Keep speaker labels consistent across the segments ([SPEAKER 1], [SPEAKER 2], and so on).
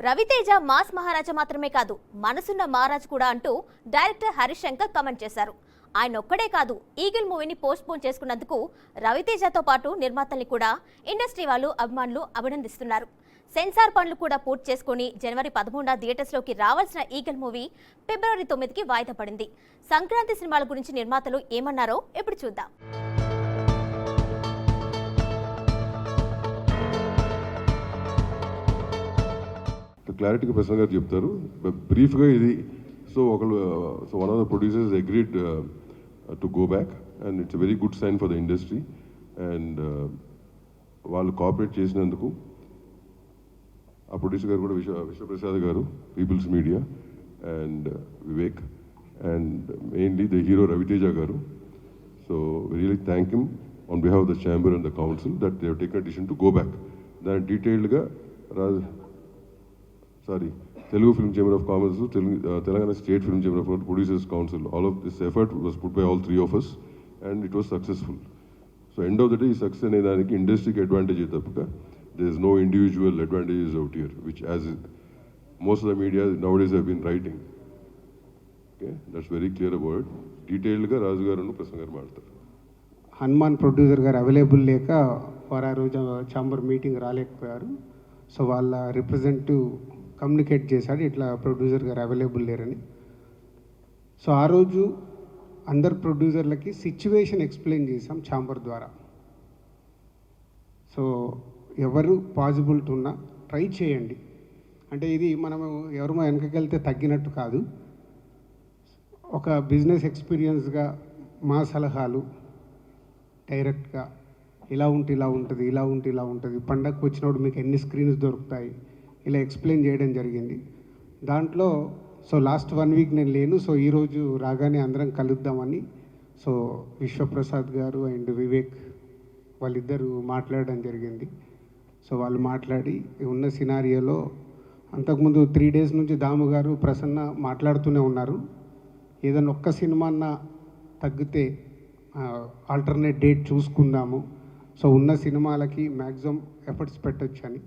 [SPEAKER 1] Raviteja mass మహారాజా మాత్రమే కాదు, మనసున్న మహారాజ్ కూడా అంటూ డైరెక్టర్ హరీష్ శంకర్ కమెంట్ చేశారు. ఆయన ఒక్కడే కాదు, ఈగిల్ మూవీని పోస్ట్ పోన్ చేసుకున్నందుకు రవితేజతో పాటు నిర్మాతల్ని కూడా ఇండస్ట్రీ వాళ్ళు అభిమానులు అభినందిస్తున్నారు. సెన్సార్ పనులు కూడా పూర్తి చేసుకుని జనవరి 13న థియేటర్స్లోకి రావాల్సిన ఈగిల్ మూవీ ఫిబ్రవరి 9కి వాయిదా పడింది. సంక్రాంతి సినిమాల గురించి నిర్మాతలు ఏమన్నారో ఇప్పుడు చూద్దాం.
[SPEAKER 2] క్లారిటీగా ప్రసన్న గారు చెప్తారు. బ్రీఫ్గా ఇది so one of the producers agreed to go back and it's very good sign for the industry and వాళ్ళు కోఆపరేట్ చేసినందుకు ఆ ప్రొడ్యూసర్ గారు కూడా Vishwaprasad garu, People's Media and Vivek and mainly the hero Raviteja garu. So really thank him on behalf of the chamber and the council that they have taken decision to go back. దాని డీటెయిల్డ్గా Telugu Film Chamber of Commerce, Telangana State Film Chamber of Commerce, Producers Council, all of this effort was put by all three of us and it was successful. So end of the day, success ane daniki industry ki advantage e tappuka. There is no individual advantages out here, which as most of the media nowadays have been writing. Okay, that's very clear about it. Detailed ga Raju garu Prasanna garu maadtaru.
[SPEAKER 3] Hanuman producer గారు available లేక వారు ఆ రోజు chamber meeting రాలేకపోయారు. So వాళ్ళ representative communicate చేశాడు ఇట్లా producer గారు అవైలబుల్ లేరని. సో ఆ రోజు అందరు ప్రొడ్యూసర్లకి సిచ్యువేషన్ ఎక్స్ప్లెయిన్ చేసాం ఛాంబర్ ద్వారా. సో ఎవరు పాజిబిలిటీ ఉన్నా ట్రై చేయండి. అంటే ఇది మనము ఎవరు వెనకకెళ్తే తగ్గినట్టు కాదు. ఒక బిజినెస్ ఎక్స్పీరియన్స్గా మా సలహాలు డైరెక్ట్గా ఇలా ఉంటే ఇలా ఉంటుంది, ఇలా ఉంటే ఇలా ఉంటుంది, పండగకు వచ్చినప్పుడు మీకు ఎన్ని స్క్రీన్స్ దొరుకుతాయి, ఇలా ఎక్స్ప్లెయిన్ చేయడం జరిగింది. దాంట్లో సో లాస్ట్ 1 వీక్ నేను లేను. సో ఈరోజు రాగానే అందరం కలుద్దామని సో విశ్వప్రసాద్ గారు అండ్ వివేక్ వాళ్ళిద్దరూ మాట్లాడడం జరిగింది. సో వాళ్ళు మాట్లాడి ఉన్న సినారియోలో అంతకుముందు 3 days నుంచి దాము గారు ప్రసన్న మాట్లాడుతూనే ఉన్నారు. ఏదైనా ఒక్క సినిమా అన్నా తగ్గితే ఆల్టర్నేట్ డేట్ చూసుకుందాము, సో ఉన్న సినిమాలకి మ్యాక్సిమం ఎఫర్ట్స్ పెట్టచ్చు అని.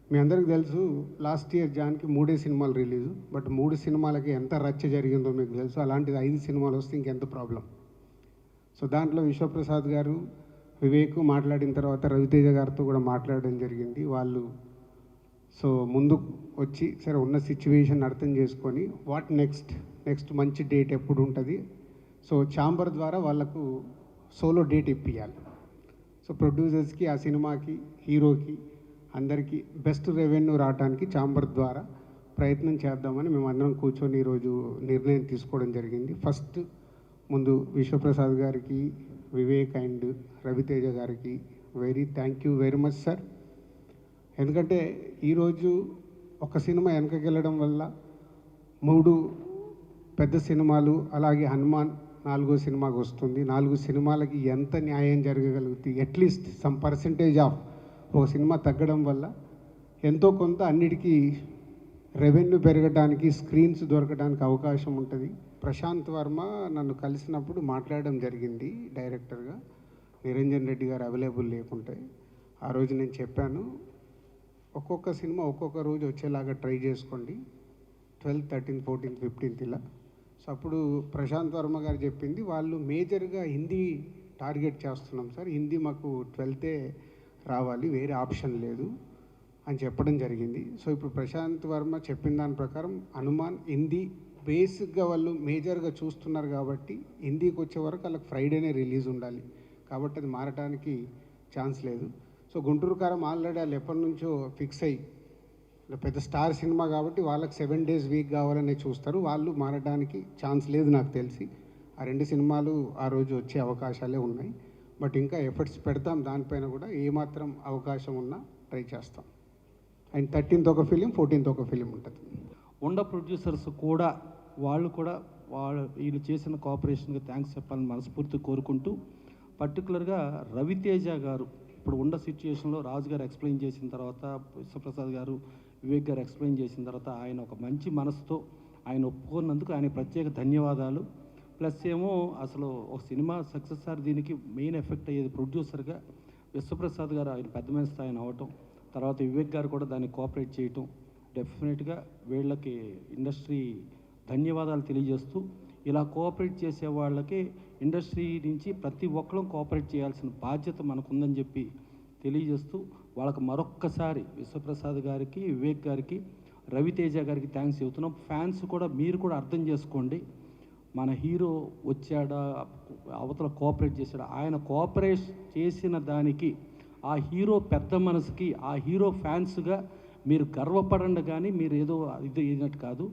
[SPEAKER 3] మీ అందరికీ తెలుసు లాస్ట్ ఇయర్ జాన్కి 3 సినిమాలు రిలీజు, బట్ 3 సినిమాలకి ఎంత రచ్చ జరిగిందో మీకు తెలుసు. అలాంటిది 5 సినిమాలు వస్తే ఇంకెంత ప్రాబ్లం. సో దాంట్లో విశ్వప్రసాద్ గారు వివేక్ మాట్లాడిన తర్వాత రవితేజ గారితో కూడా మాట్లాడడం జరిగింది. వాళ్ళు సో ముందు వచ్చి సరే ఉన్న సిచ్యువేషన్ అర్థం చేసుకొని వాట్ నెక్స్ట్ మంచి డేట్ ఎప్పుడు ఉంటుంది, సో ఛాంబర్ ద్వారా వాళ్ళకు సోలో డేట్ ఇప్పించాలి. సో ప్రొడ్యూసర్స్కి, ఆ సినిమాకి, హీరోకి అందరికీ బెస్ట్ రెవెన్యూ రావడానికి ఛాంబర్ ద్వారా ప్రయత్నం చేద్దామని మేమందరం కూర్చొని ఈరోజు నిర్ణయం తీసుకోవడం జరిగింది. ఫస్ట్ ముందు విశ్వప్రసాద్ గారికి, వివేక్ అండ్ రవితేజ గారికి thank you very much sir. ఎందుకంటే ఈరోజు ఒక సినిమా వెనకకెళ్ళడం వల్ల 3 పెద్ద సినిమాలు, అలాగే హనుమాన్ 4వ సినిమాకి వస్తుంది. 4 సినిమాలకి ఎంత న్యాయం జరగగలుగుతుంది, అట్లీస్ట్ సమ్ పర్సంటేజ్ ఆఫ్ ఒక సినిమా తగ్గడం వల్ల ఎంతో కొంత అన్నిటికీ రెవెన్యూ పెరగడానికి, స్క్రీన్స్ దొరకడానికి అవకాశం ఉంటుంది. ప్రశాంత్ వర్మ నన్ను కలిసినప్పుడు మాట్లాడడం జరిగింది డైరెక్టర్గా. నిరంజన్ రెడ్డి గారు అవైలబుల్ లేకుంటే ఆ రోజు నేను చెప్పాను, ఒక్కొక్క సినిమా ఒక్కొక్క రోజు వచ్చేలాగా ట్రై చేసుకోండి, 12th, 13th, 14th, 15th ఇలా. సో అప్పుడు ప్రశాంత్ వర్మ గారు చెప్పింది, వాళ్ళు మేజర్గా హిందీ టార్గెట్ చేస్తున్నాం సార్, హిందీ మాకు 12th రావాలి, వేరే ఆప్షన్ లేదు అని చెప్పడం జరిగింది. సో ఇప్పుడు ప్రశాంత్ వర్మ చెప్పిన దాని ప్రకారం హనుమాన్ హిందీ బేసిక్గా వాళ్ళు మేజర్గా చూస్తున్నారు కాబట్టి హిందీకి వచ్చే వరకు వాళ్ళకి ఫ్రైడేనే రిలీజ్ ఉండాలి, కాబట్టి అది మారడానికి ఛాన్స్ లేదు. సో గుంటూరు కారం ఆల్రెడీ వాళ్ళు ఎప్పటి నుంచో ఫిక్స్ అయ్యి పెద్ద స్టార్ సినిమా కాబట్టి వాళ్ళకి 7 days వీక్ కావాలనే చూస్తారు, వాళ్ళు మారడానికి ఛాన్స్ లేదు నాకు తెలిసి. ఆ 2 సినిమాలు ఆ రోజు వచ్చే అవకాశాలే ఉన్నాయి. బట్ ఇంకా ఎఫర్ట్స్ పెడతాం, దానిపైన కూడా ఏమాత్రం అవకాశం ఉన్నా ట్రై చేస్తాం. అండ్ 13th ఒక ఫిలిం, 14th ఒక ఫిలిం ఉంటుంది.
[SPEAKER 4] ఉండ ప్రొడ్యూసర్స్ కూడా వాళ్ళు వీళ్ళు చేసిన కోఆపరేషన్కి థ్యాంక్స్ చెప్పాలని మనస్ఫూర్తి కోరుకుంటూ, పర్టికులర్గా రవితేజ గారు ఇప్పుడు ఉన్న సిచ్యుయేషన్లో రాజు గారు ఎక్స్ప్లెయిన్ చేసిన తర్వాత, విశ్వప్రసాద్ గారు, వివేక్ గారు ఎక్స్ప్లెయిన్ చేసిన తర్వాత ఆయన ఒక మంచి మనసుతో ఆయన ఒప్పుకున్నందుకు ఆయన ప్రత్యేక ధన్యవాదాలు. ప్లస్ ఏమో అసలు ఒక సినిమా సక్సెస్ సార్ దీనికి మెయిన్ ఎఫెక్ట్ అయ్యేది ప్రొడ్యూసర్గా విశ్వప్రసాద్ గారు, ఆయన పెద్ద మనిషి ఆయన అవ్వటం, తర్వాత వివేక్ గారు కూడా దాన్ని కోఆపరేట్ చేయటం, డెఫినెట్గా వీళ్ళకి ఇండస్ట్రీ ధన్యవాదాలు తెలియజేస్తూ, ఇలా కోఆపరేట్ చేసే వాళ్ళకి ఇండస్ట్రీ నుంచి ప్రతి ఒక్కరూ కోఆపరేట్ చేయాల్సిన బాధ్యత మనకుందని చెప్పి తెలియజేస్తూ, వాళ్ళకి మరొక్కసారి విశ్వప్రసాద్ గారికి, వివేక్ గారికి, రవితేజ గారికి థ్యాంక్స్ చెబుతున్నాం. ఫ్యాన్స్ కూడా మీరు కూడా అర్థం చేసుకోండి, మన హీరో వచ్చాడా, అవతల కోఆపరేట్ చేశాడా, ఆయన కోఆపరేట్ చేసిన దానికి ఆ హీరో పెద్ద మనసుకి, ఆ హీరో ఫ్యాన్స్గా మీరు గర్వపడండి. కానీ మీరు ఏదో ఇది అయినట్టు కాదు.